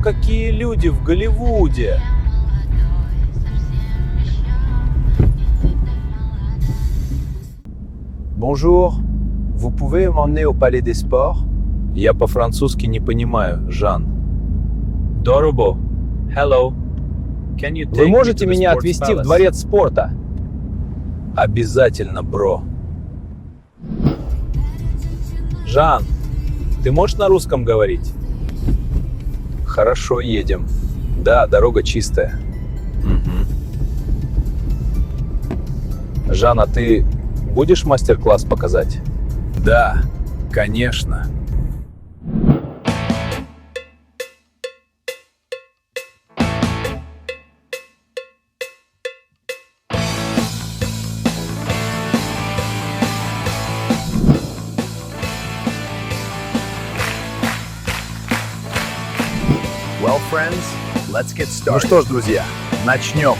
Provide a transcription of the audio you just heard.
какие люди в Голливуде! Bonjour, vous pouvez m'emmener au Palais des Sports? Я по-французски не понимаю, Жан. Дорого. Hello. Can you Вы take me можете to the меня sports отвезти в palace? дворец спорта? Обязательно, бро. Жан, ты можешь на русском говорить? Хорошо, едем. Да, дорога чистая. Жан, а ты будешь мастер-класс показать? Да, конечно. Well, friends, let's get Ну started. что ж, друзья, начнем.